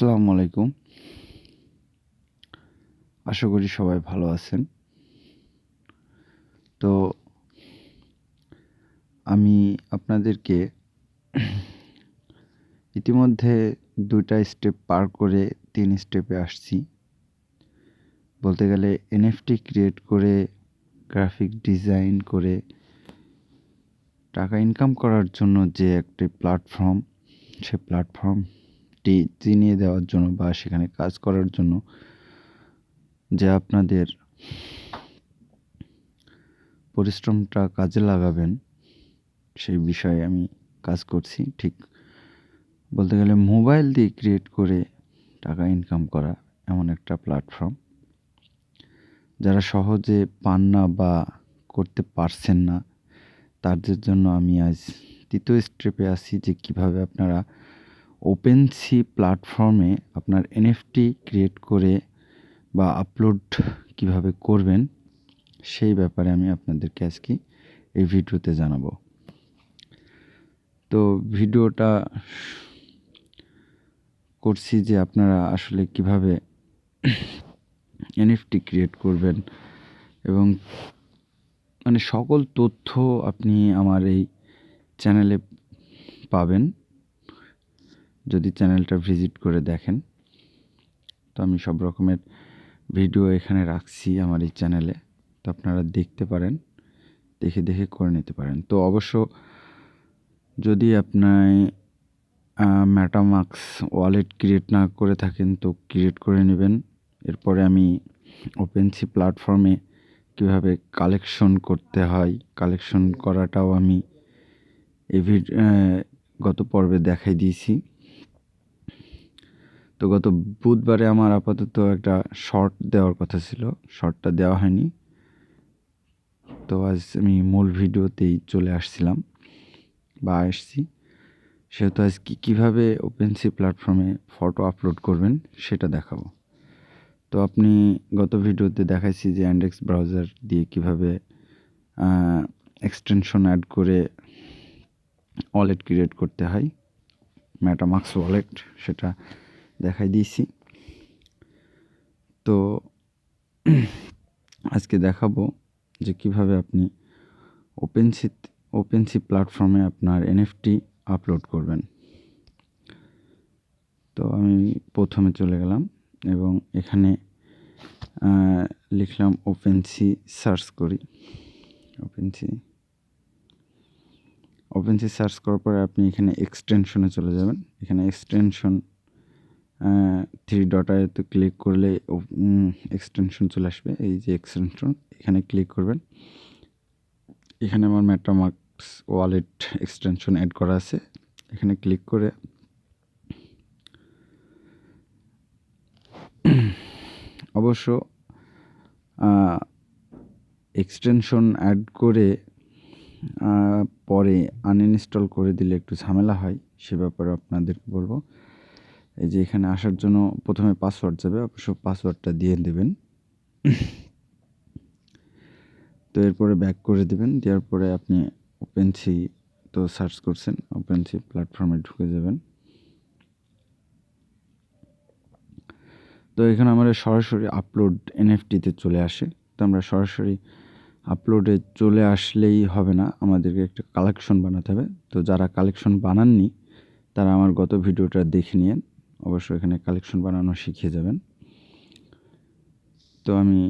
আসসালামু আলাইকুম। আশা করি সবাই ভালো আছেন। তো আমি আপনাদেরকে ইতিমধ্যে ২টা স্টেপ পার করে ৩ স্টেপে আসছি। বলতে গেলে NFT ক্রিয়েট করে, গ্রাফিক ডিজাইন করে টাকা ইনকাম করার জন্য যে একটি প্ল্যাটফর্ম, সে প্ল্যাটফর্মটি চিনিয়ে দেওয়ার জন্য বা সেখানে কাজ করার জন্য যে আপনাদের পরিশ্রমটা কাজে লাগাবেন, সেই বিষয়ে আমি কাজ করছি। ঠিক বলতে গেলে মোবাইল দিয়ে ক্রিয়েট করে টাকা ইনকাম করা এমন একটা প্ল্যাটফর্ম, যারা সহজে পান না বা করতে পারছেন না, তাদের জন্য আমি আজ ৩য় স্টেপে আছি যে কীভাবে আপনারা OpenSea প্ল্যাটফর্মে আপনার NFT ক্রিয়েট করে বা আপলোড কীভাবে করবেন, সেই ব্যাপারে আমি আপনাদেরকে আজকে এই ভিডিওতে জানাবো। তো ভিডিওটা করছি যে আপনারা আসলে কিভাবে NFT ক্রিয়েট করবেন এবং মানে সকল তথ্য আপনি আমার এই চ্যানেলে পাবেন যদি চ্যানেলটা ভিজিট করে দেখেন। তো আমি সব রকমের ভিডিও এখানে রাখছি আমার এই চ্যানেলে, তো আপনারা দেখতে পারেন, দেখে করে নিতে পারেন। তো অবশ্য যদি আপনার মেটামাস্ক ওয়ালেট ক্রিয়েট না করে থাকেন তো ক্রিয়েট করে নেবেন। এরপরে আমি OpenSea প্ল্যাটফর্মে কীভাবে কালেকশন করতে হয়, কালেকশন করাটাও আমি এই গত পর্বে দেখাই দিয়েছি। তো গত বুধবারে আমার আপাতত একটা শর্ট দেওয়ার কথা ছিল, শর্টটা দেওয়া হয়নি। তো আজ আমি মূল ভিডিওতেই চলে আসছিলাম বা আসছি, সেহেতু আজ কীভাবে OpenSea প্ল্যাটফর্মে ফটো আপলোড করবেন সেটা দেখাবো। তো আপনি গত ভিডিওতে দেখাইছি যে ইন্ডেক্স ব্রাউজার দিয়ে কীভাবে এক্সটেনশন অ্যাড করে ওয়ালেট ক্রিয়েট করতে হয়, মেটামাস্ক ওয়ালেট, সেটা দেখাই দিয়েছি। তো আজকে দেখাবো যে কিভাবে আপনি OpenSea প্ল্যাটফর্মে আপনার NFT আপলোড করবেন। তো আমি প্রথমে চলে গেলাম এবং এখানে লিখলাম OpenSea, সার্চ করি OpenSea সার্চ করার পরে আপনি এখানে এক্সটেনশনে চলে যাবেন। এখানে এক্সটেনশন 3 ডট আইতে ক্লিক করলে এক্সটেনশন চলে আসবে। এই যে এক্সটেনশন, এখানে ক্লিক করবেন। এখানে আমার মেটামাস্ক ওয়ালেট এক্সটেনশন অ্যাড করা আছে, এখানে ক্লিক করে অবশ্য এক্সটেনশন অ্যাড করে পরে আনইনস্টল করে দিলে একটু ঝামেলা হয়, সে ব্যাপারে আপনাদেরকে বলবো। এই যে এখানে আসার জন্য প্রথমে পাসওয়ার্ড যাবে, অবশ্য পাসওয়ার্ডটা দিয়ে দেবেন। তো এরপরে ব্যাক করে দেবেন, দেওয়ার পরে আপনি OpenSea তো সার্চ করছেন, OpenSea প্ল্যাটফর্মে ঢুকে যাবেন। তো এখানে আমরা সরাসরি আপলোড NFTতে চলে আসে। তো আমরা সরাসরি আপলোডে চলে আসলেই হবে না, আমাদেরকে একটা কালেকশন বানাতে হবে। তো যারা কালেকশন বানাননি তারা আমার গত ভিডিওটা দেখে নিন, অবশ্যই এখানে কালেকশন বানানো শিখে যাবেন। তো আমি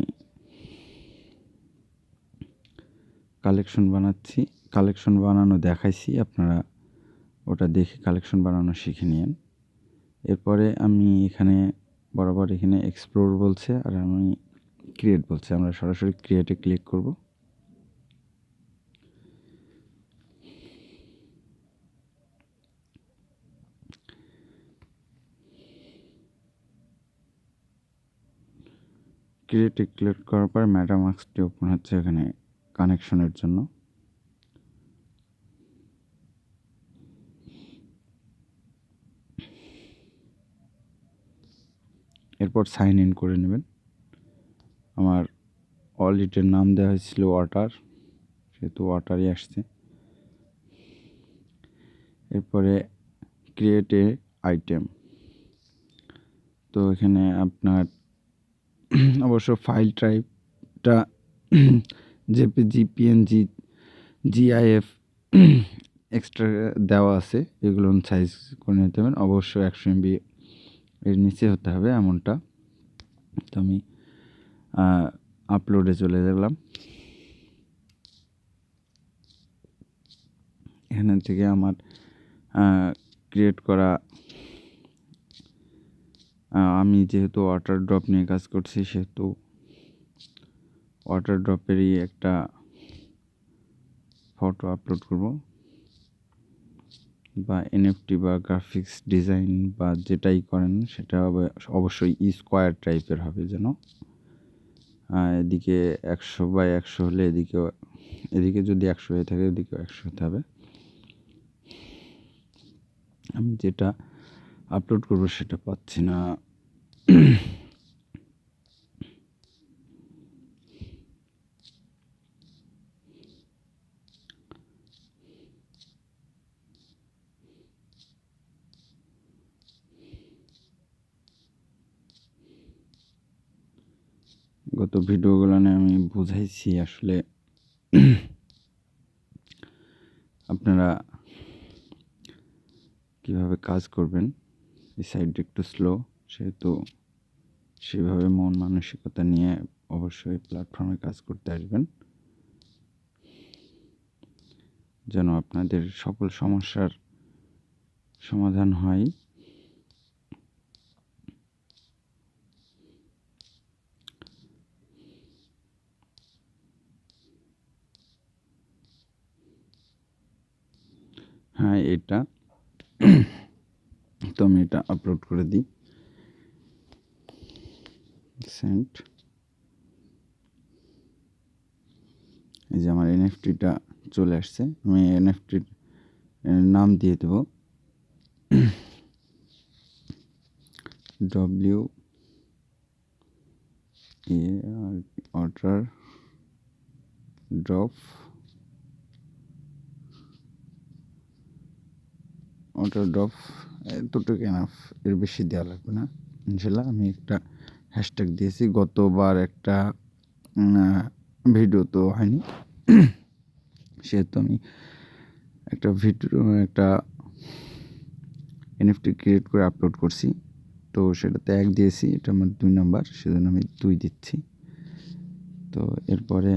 কালেকশন বানাচ্ছি, কালেকশন বানানো দেখাইছি, আপনারা ওটা দেখে কালেকশন বানানো শিখে নিন। এরপরে আমি এখানে বরাবর এখানে এক্সপ্লোর বলছে আর আমি ক্রিয়েট বলছে, আমরা সরাসরি ক্রিয়েটে ক্লিক করব। ক্রিয়েটে ক্লিক করার পর মেটামাস্কটি ওপেন হচ্ছে এখানে কানেকশনের জন্য। এরপর সাইন ইন করে নেবেন। আমার ওয়ালেটের নাম দেওয়া হয়েছিল ওয়াটার, সেহেতু ওয়াটারই আসছে। এরপরে ক্রিয়েট এ আইটেম, তো এখানে আপনার অবশ্য ফাইল টাইপটা জেপিজি, পিএনজি, জিআইএফ এক্সট্রা দেওয়া আছে, এগুলো সাইজ করে নিতে হবে। অবশ্যই 100 MB এর নিচে হতে হবে এমনটা। তো আমি আপলোডে চলে গেলাম। এখান থেকে আমার ক্রিয়েট করা, আমি যেহেতু ওয়াটার ড্রপ নিয়ে কাজ করছি সেহেতু ওয়াটার ড্রপেরই একটা ফটো আপলোড করব, বা এনএফটি বা গ্রাফিক্স ডিজাইন বা যেটাই করেন সেটা অবশ্যই স্কোয়ার টাইপের হবে, যেন এদিকে 100x100 হলে এদিকে যদি 100 হয়ে থাকে এদিকেও 100 হতে হবে। আমি যেটা আপলোড করব সেটা পাচ্ছি না। গত ভিডিওগুলো আমি বুঝাইছি আসলে আপনারা কিভাবে কাজ করবেন। এই সাইডটা একটু স্লো, সেহেতু সেভাবে মন মানসিকতা নিয়ে অবশ্যই প্ল্যাটফর্মে কাজ করতে আসবেন, যেন আপনাদের সকল সমস্যার সমাধান হয়। হ্যাঁ, এটা তো আমি এটা আপলোড করে দিই। সেন্ট, এই যে আমার এনএফটিটা চলে আসছে। আমি এনএফটির নাম দিয়ে দেব ওয়াটার ড্রপ এতটুকু এনাফ, এর বেশি দেওয়া লাগবে না ইনশাল্লাহ। আমি একটা হ্যাশট্যাগ দিয়েছি, গতবার একটা ভিডিও তো হয়নি সেহেতু আমি একটা এনএফটি ক্রিয়েট করে আপলোড করছি, তো সেটাতে 1 দিয়েছি, এটা আমার 2 নাম্বার, সেজন্য আমি 2 দিচ্ছি। তো এরপরে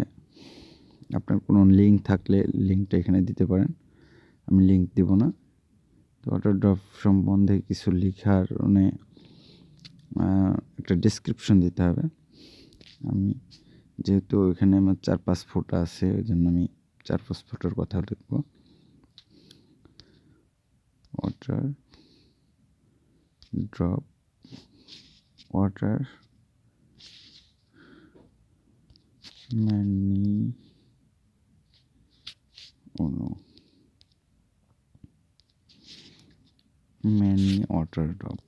আপনার কোনো লিঙ্ক থাকলে লিঙ্কটা এখানে দিতে পারেন, আমি লিঙ্ক দিব না। তো ওয়াটার ড্রপ সম্বন্ধে কিছু লেখার একটা ডেসক্রিপশন দিতে হবে। আমি যেহেতু এখানে আমার 4-5 ফটো আছে, ওই জন্য আমি 4-5 ফটোর কথা লিখব। Water drop, water many water drop.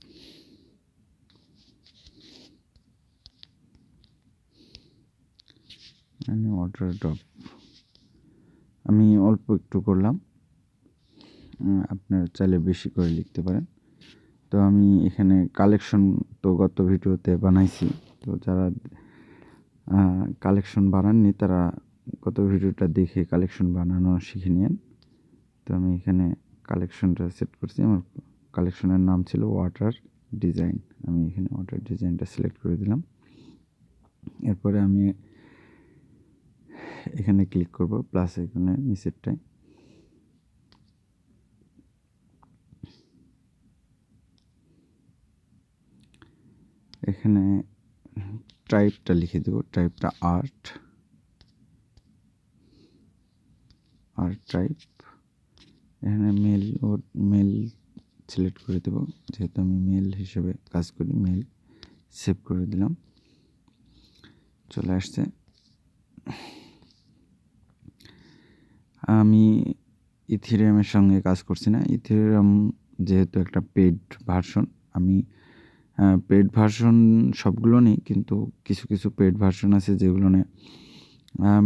আমি অল্প একটু করলাম, আপনারা চাইলে বেশি করে লিখতে পারেন। তো আমি এখানে কালেকশন তো গত ভিডিওতে বানাইছি, তো যারা কালেকশন বানাননি তারা গত ভিডিওটা দেখে কালেকশন বানানো শিখে নিন। তো আমি এখানে কালেকশনটা সেট করছি, আমার কালেকশনের নাম ছিল ওয়াটার ডিজাইন। আমি এখানে ওয়াটার ডিজাইনটা সিলেক্ট করে দিলাম। এরপরে আমি এখানে ক্লিক করব প্লাস এখানে নিচেরটায়। এখানে টাইপটা লিখে দেব, টাইপটা আর্ট টাইপ। এখানে মেল সিলেক্ট করে দেব, যেহেতু আমি মেল হিসেবে কাজ করি। মেল সেভ করে দিলাম, চলে আসছে। আমি ইথেরিয়ামের সঙ্গে কাজ করছি না। ইথেরিয়াম যেহেতু একটা পেড ভার্সন, আমি পেড ভার্সন সবগুলো নেই, কিন্তু কিছু কিছু পেড ভার্সন আছে যেগুলো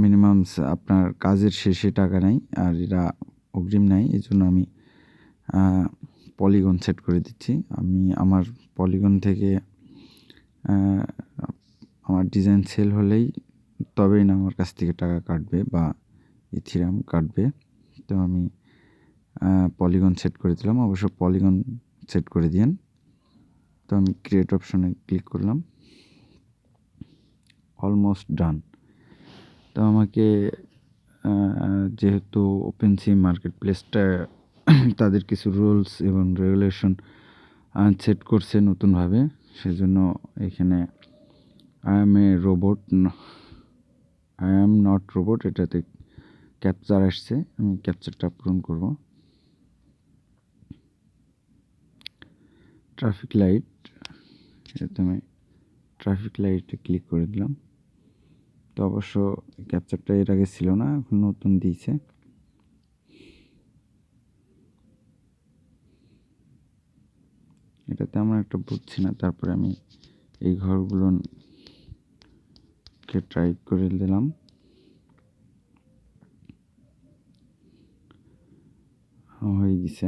মিনিমাম আপনার কাজের শেষে টাকা নেয়, আর এরা অগ্রিম নেয়। এই জন্য আমি পলিগন সেট করে দিচ্ছি। আমি আমার পলিগন থেকে আমার ডিজাইন সেল হলেই তবেই না আমার কাছ থেকে টাকা কাটবে বা ইথিরিয়াম কাটবে। তো আমি পলিগন সেট করে দিলাম, অবশ্য পলিগন সেট করে দিয়েন। তো আমি ক্রিয়েট অপশনে ক্লিক করলাম, অলমোস্ট ডান। তো আমাকে যেহেতু ওপেনসি মার্কেট প্লেসটা তাদের কিছু রুলস এবং রেগুলেশন সেট করছে নতুনভাবে, সেজন্য এখানে আই অ্যাম নট রোবট এটাতে ক্যাপচার আসছে। আমি ক্যাপচারটা পূরণ করব। ট্রাফিক লাইট, এটাতে আমি ট্রাফিক লাইটে ক্লিক করে দিলাম। তো অবশ্য ক্যাপচারটা এর আগে ছিল না, এখন নতুন দিয়েছে। এটা তেমন একটা বুঝছি না, তারপরে আমি এই ঘরগুলোকে ট্রাই করে দিলাম। হয়ে গেছে,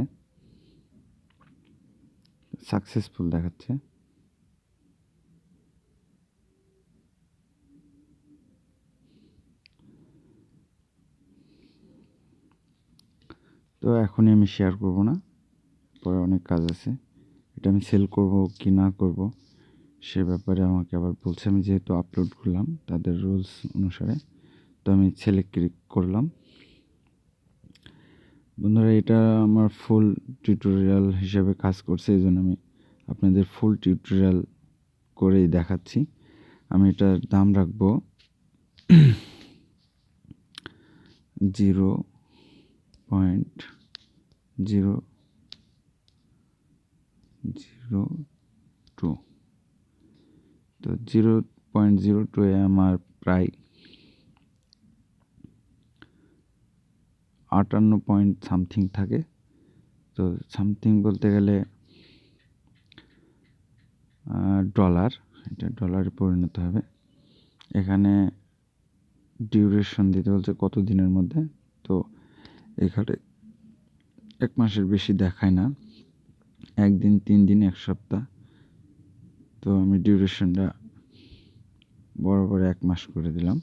সাকসেসফুল দেখাচ্ছে। তো এখনই আমি শেয়ার করব না, পরে অনেক কাজ আছে। এটা আমি সেল করব কি না করব সে ব্যাপারে আমাকে আবার বলছে। আমি যেহেতু আপলোড করলাম তাদের রুলস অনুসারে, তো আমি সেলে ক্লিক করলাম। বন্ধুরা, এটা আমার ফুল টিউটোরিয়াল হিসেবে কাজ করছে, এই জন্য আমি আপনাদের ফুল টিউটোরিয়াল করেই দেখাচ্ছি। আমি এটার দাম রাখবো 0.002। তো 0.02 আমার প্রায় 58 পয়েন্ট সামথিং থাকে। তো সামথিং বলতে গেলে ডলার, এটা ডলারে পরিণত হবে। এখানে ডিউরেশন দিতে বলছে কত দিনের মধ্যে, তো এখানে 1 মাসের বেশি দেখায় না, 1 দিন, 3 দিন, 1 সপ্তাহ। তো আমি ডিউরেশনটা বরাবর 1 মাস করে দিলাম।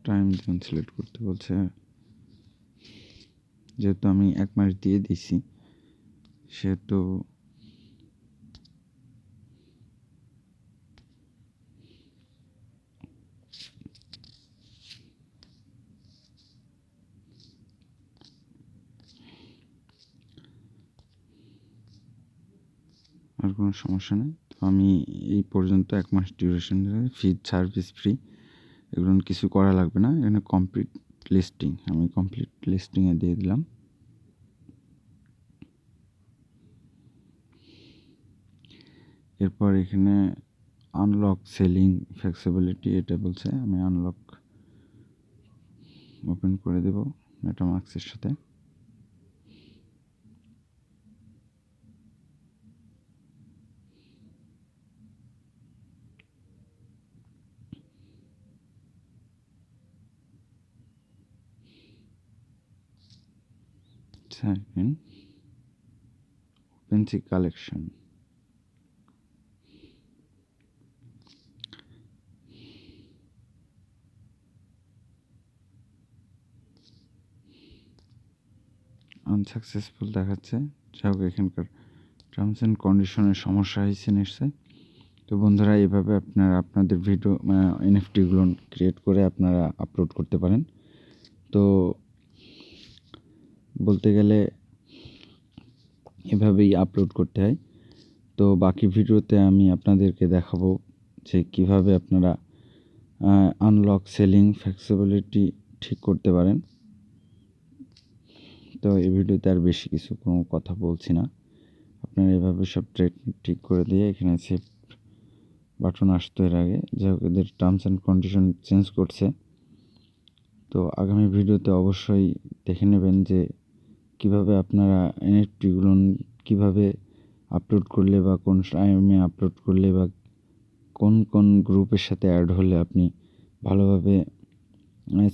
টাইম জোন সিলেক্ট করতে বলছে, যেহেতু আমি 1 মাস দিয়ে দিছি সেহেতু আর কোনো সমস্যা নেই। তো আমি এই পর্যন্ত 1 মাস ডিউরেশন, ফিড সার্ভিস ফ্রি, এগুলো কিছু করা লাগবে না। এখানে কমপ্লিট লিস্টিং, আমি কমপ্লিট লিস্টিংয়ে দিয়ে দিলাম। এরপর এখানে আনলক সেলিং ফ্লেক্সিবিলিটি এটা বলছে, আমি আনলক ওপেন করে দেব মেটামাস্কের সাথে। সেকেন্ড OpenSea কালেকশন, আনসাকসেসফুল দেখাচ্ছে। যাই হোক, এখানকার টার্মস অ্যান্ড কন্ডিশনের সমস্যা হয়েছে নিশ্চয়ই। তো বন্ধুরা, এইভাবে আপনারা আপনাদের ভিডিও এনএফটিগুলো ক্রিয়েট করে আপনারা আপলোড করতে পারেন। তো বলতে গেলে এভাবেই আপলোড করতে হয়। তো বাকি ভিডিওতে আমি আপনাদেরকে দেখাবো যে কিভাবে আপনারা আনলক সেলিং ফ্লেক্সিবিলিটি ঠিক করতে পারেন। তো এই ভিডিওতে আর বেশি কিছু কোনো কথা বলছি না, আপনারা এভাবে সব ঠিক করে দিয়ে এখানে সেভ বাটন আসতো এর আগে। যাই হোক, এদের টার্মস অ্যান্ড কন্ডিশন চেঞ্জ করছে। তো আগামী ভিডিওতে অবশ্যই দেখে নেবেন যে কিভাবে আপনারা এনএফটিগুলো কীভাবে আপলোড করলে বা কোন টাইমে আপলোড করলে বা কোন কোন গ্রুপের সাথে অ্যাড হলে আপনি ভালোভাবে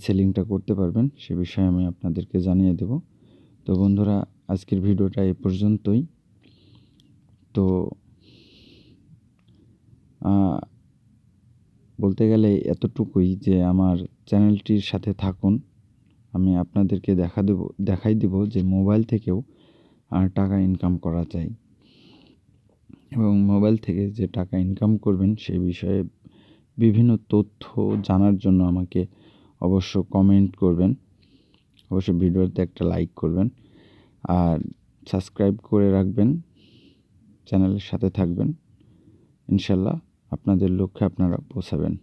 সেলিংটা করতে পারবেন সে বিষয়ে আমি আপনাদেরকে জানিয়ে দেব। তো বন্ধুরা, আজকের ভিডিওটা এ পর্যন্তই। তো বলতে গেলে এতটুকুই যে আমার চ্যানেলটির সাথে থাকুন। আমি আপনাদেরকে দেখাই দেব যে মোবাইল থেকেও টাকা ইনকাম করা যায়, এবং মোবাইল থেকে যে টাকা ইনকাম করবেন সে বিষয়ে বিভিন্ন তথ্য জানার জন্য আমাকে অবশ্য কমেন্ট করবেন, অবশ্যই ভিডিওতে একটা লাইক করবেন, আর সাবস্ক্রাইব করে রাখবেন, চ্যানেলের সাথে থাকবেন। ইনশাল্লাহ আপনাদের লক্ষ্যে আপনারা পৌঁছাবেন।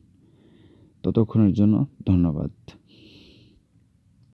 ততক্ষণের জন্য ধন্যবাদ।